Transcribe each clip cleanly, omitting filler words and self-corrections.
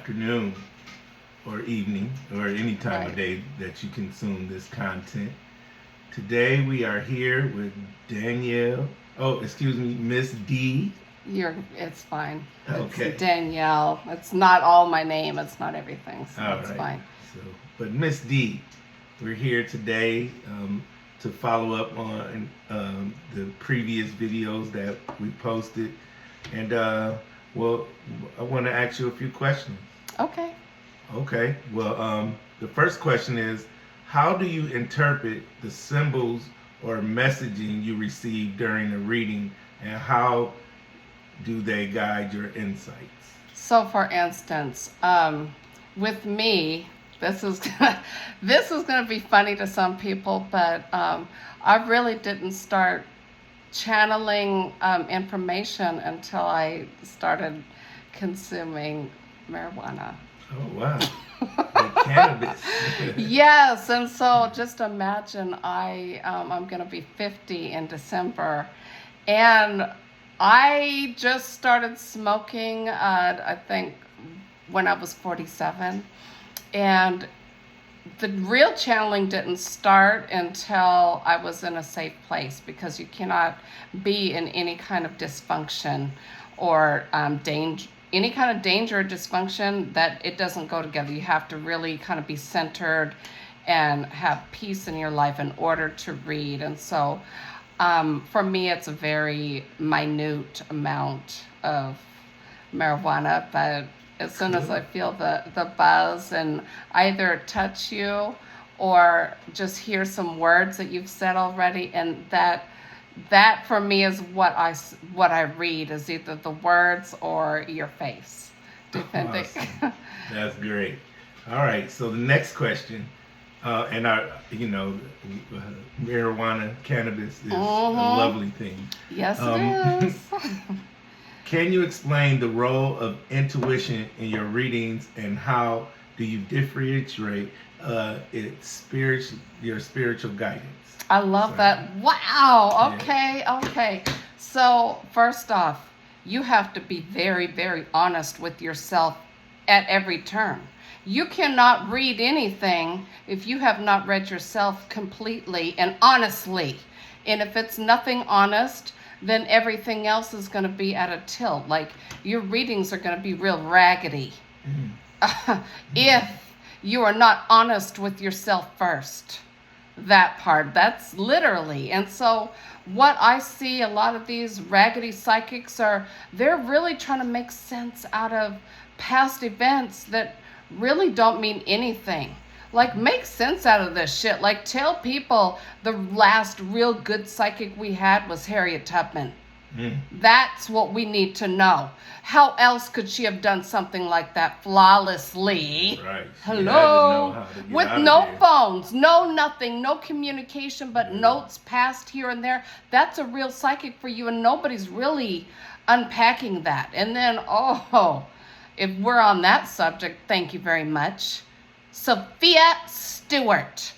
afternoon or evening or any time Right. of day that you consume this content. Today we are here with Danielle. Oh, excuse me, Miss D. It's fine. Okay. It's Danielle. It's not all my name. It's not everything, so All it's right. fine. So, but Miss D, we're here today to follow up on the previous videos that we posted, and well, I want to ask you a few questions. Okay. Okay. Well, the first question is, how do you interpret the symbols or messaging you receive during a reading, and how do they guide your insights? So, for instance, with me, this is gonna be funny to some people, but I really didn't start channeling information until I started consuming marijuana. Oh wow. The cannabis. Yes, and so just imagine I'm gonna be 50 in December, and I just started smoking. I think when I was 47, and the real channeling didn't start until I was in a safe place, because you cannot be in any kind of dysfunction or danger. Any kind of danger or dysfunction, that it doesn't go together. You have to really kind of be centered and have peace in your life in order to read. And so for me, it's a very minute amount of marijuana, but as soon as I feel the buzz and either touch you or just hear some words that you've said already, and that for me is what I read, is either the words or your face, depending. Awesome. That's great. All right. So the next question, and marijuana, cannabis is a lovely thing. Yes, it is. Can you explain the role of intuition in your readings, and how do you differentiate your spiritual guidance? I love that. Wow. Okay. So, first off, you have to be very, very honest with yourself at every turn. You cannot read anything if you have not read yourself completely and honestly. And if it's nothing honest, then everything else is going to be at a tilt. Like, your readings are going to be real raggedy. If you are not honest with yourself first. That part, that's literally. And so what I see, a lot of these raggedy psychics they're really trying to make sense out of past events that really don't mean anything. Like, make sense out of this shit. Like, tell people the last real good psychic we had was Harriet Tubman. That's what we need to know. How else could she have done something like that flawlessly? Right. Hello? With no phones, no nothing, no communication, but notes passed here and there. That's a real psychic for you, and nobody's really unpacking that. And then, if we're on that subject, thank you very much. Sophia Stewart.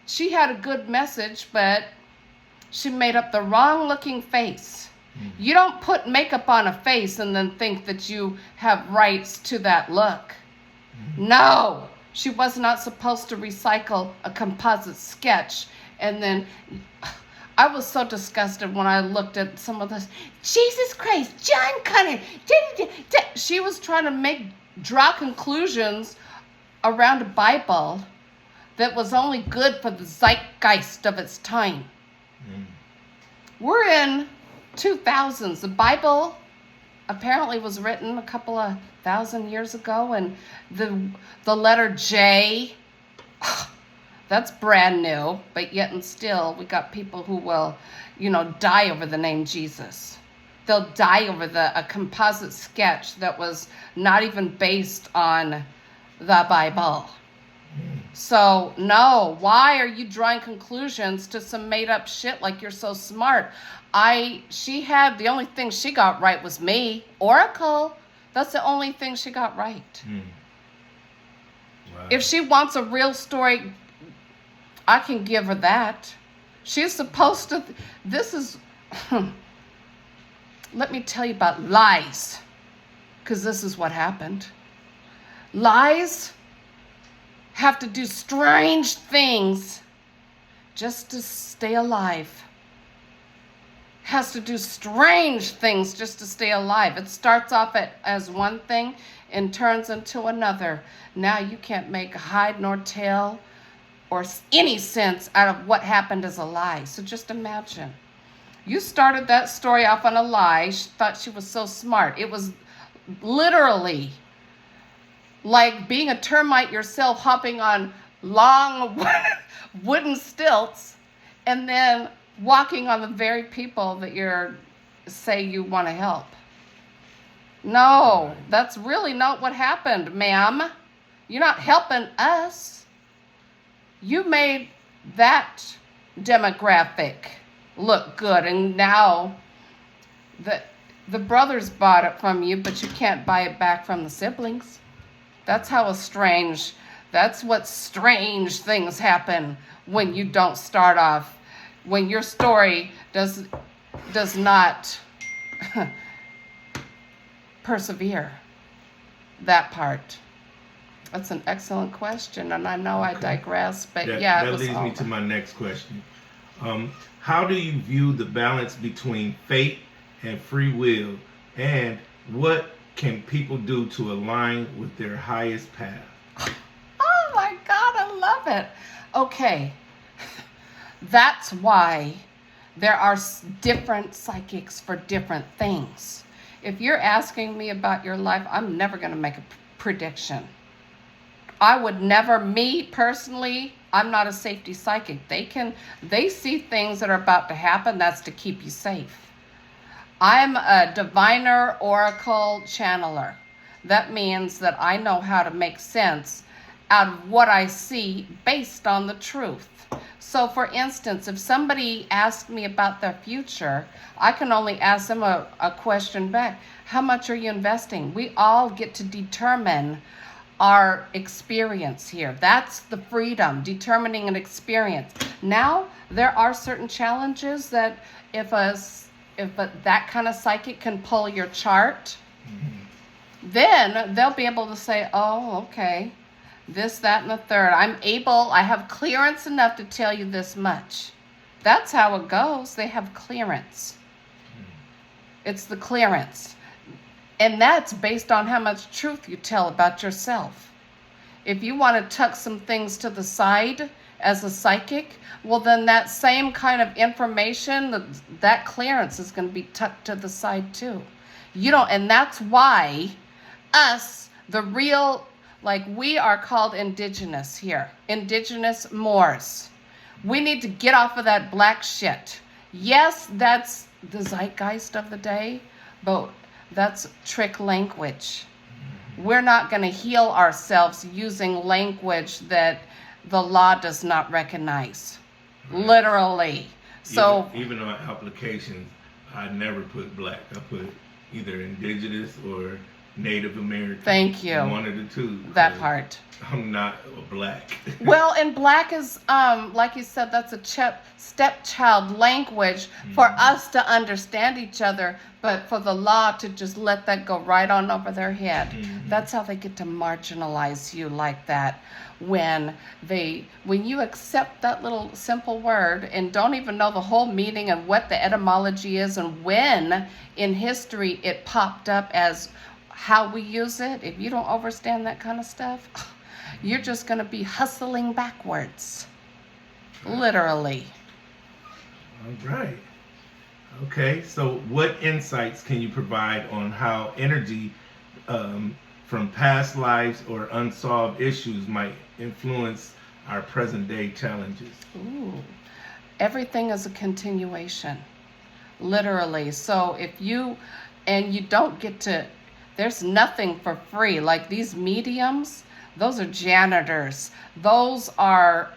She had a good message, but she made up the wrong looking face. You don't put makeup on a face and then think that you have rights to that look. No, she was not supposed to recycle a composite sketch. And then I was so disgusted when I looked at some of this. Jesus Christ, John Connor. She was trying to draw conclusions around a Bible that was only good for the zeitgeist of its time. We're in 2000s. The Bible apparently was written a couple of thousand years ago, and the letter J, that's brand new, but yet and still we got people who will, die over the name Jesus. They'll die over a composite sketch that was not even based on the Bible. So, no, why are you drawing conclusions to some made up shit like you're so smart? The only thing she got right was me. Oracle, that's the only thing she got right. Wow. If she wants a real story, I can give her that. She's supposed to, let me tell you about lies. Because this is what happened. Lies have to do strange things just to stay alive. Has to do strange things just to stay alive. It starts off as one thing and turns into another. Now you can't make hide nor tail or any sense out of what happened as a lie. So just imagine. You started that story off on a lie. She thought she was so smart. It was literally like being a termite yourself, hopping on long wooden stilts and then walking on the very people that you're say you want to help. No, that's really not what happened, ma'am. You're not helping us. You made that demographic look good, and now the brothers bought it from you, but you can't buy it back from the siblings. That's what strange things happen when you don't start off, when your story does not persevere. That part. That's an excellent question, and I know I digress, but that leads me to my next question. How do you view the balance between fate and free will, and what can people do to align with their highest path? Oh my God, I love it. Okay, that's why there are different psychics for different things. If you're asking me about your life, I'm never going to make a prediction. I would never, me personally, I'm not a safety psychic. They see things that are about to happen. That's to keep you safe. I'm a diviner, oracle, channeler. That means that I know how to make sense out of what I see based on the truth. So for instance, if somebody asked me about their future, I can only ask them a question back. How much are you investing? We all get to determine our experience here. That's the freedom, determining an experience. Now, there are certain challenges that if that kind of psychic can pull your chart, then they'll be able to say, oh, okay, this, that, and the third. I have clearance enough to tell you this much. That's how it goes. They have clearance. It's the clearance. And that's based on how much truth you tell about yourself. If you want to tuck some things to the side as a psychic, well, then that same kind of information, that clearance is going to be tucked to the side too. And that's why us, the real, like we are called indigenous here, indigenous Moors. We need to get off of that black shit. Yes, that's the zeitgeist of the day, but that's trick language. We're not going to heal ourselves using language that the law does not recognize. Right. Literally. So even on applications, I never put black. I put either indigenous or Native American. Thank you. One of the two. That part. I'm not a black. Well, and black is, like you said, that's a stepchild language for us to understand each other, but for the law to just let that go right on over their head. That's how they get to marginalize you like that. When you accept that little simple word and don't even know the whole meaning and what the etymology is and when in history it popped up as how we use it, if you don't understand that kind of stuff, you're just going to be hustling backwards. Literally. All right. Okay, so what insights can you provide on how energy from past lives or unsolved issues might influence our present day challenges? Ooh. Everything is a continuation. Literally. So if you don't get to, there's nothing for free. Like these mediums, those are janitors. Those are,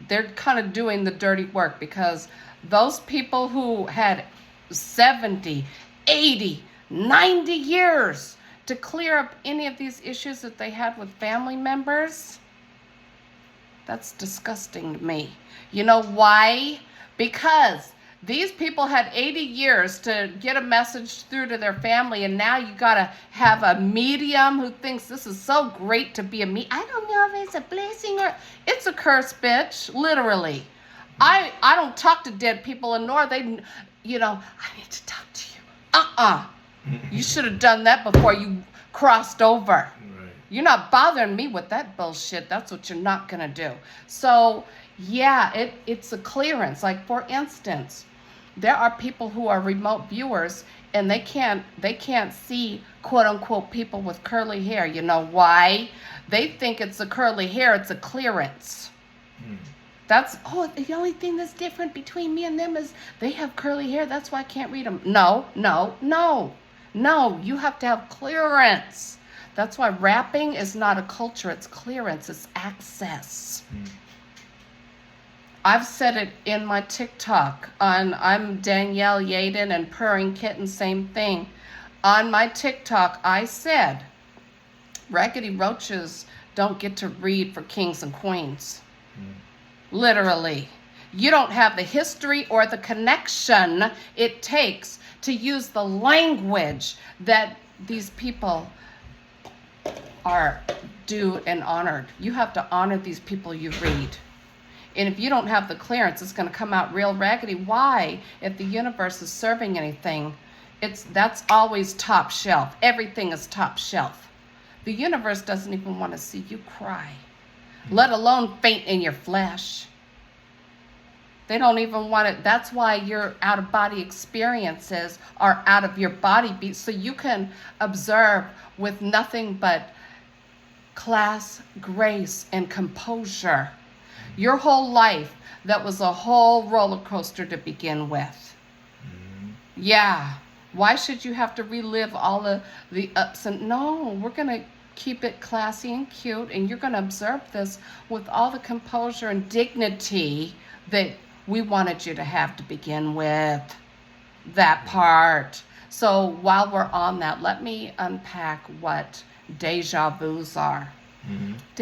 they're kind of doing the dirty work, because those people who had 70, 80, 90 years to clear up any of these issues that they had with family members, that's disgusting to me. You know why? Because These people had 80 years to get a message through to their family, and now you got to have a medium who thinks this is so great to be a medium. I don't know if it's a blessing or it's a curse, bitch, literally. I don't talk to dead people, and nor they, I need to talk to you. You should have done that before you crossed over. Right. You're not bothering me with that bullshit. That's what you're not going to do. So, yeah, it's a clearance. Like, for instance, there are people who are remote viewers, and they can't see, quote unquote, people with curly hair. You know why? They think it's a curly hair. It's a clearance. That's, the only thing that's different between me and them is they have curly hair. That's why I can't read them. No. You have to have clearance. That's why rapping is not a culture. It's clearance. It's access. I've said it in my TikTok. I'm Danielle Yaden and Purring Kitten, same thing. On my TikTok, I said, raggedy roaches don't get to read for kings and queens. Literally. You don't have the history or the connection it takes to use the language that these people are due and honored. You have to honor these people you read. And if you don't have the clearance, it's going to come out real raggedy. Why? If the universe is serving anything, that's always top shelf. Everything is top shelf. The universe doesn't even want to see you cry, let alone faint in your flesh. They don't even want it. That's why your out-of-body experiences are out of your body beat, so you can observe with nothing but class, grace, and composure. Your whole life, that was a whole roller coaster to begin with. Yeah. Why should you have to relive all the ups and... No, we're going to keep it classy and cute, and you're going to observe this with all the composure and dignity that we wanted you to have to begin with. That part. So while we're on that, let me unpack what deja vus are.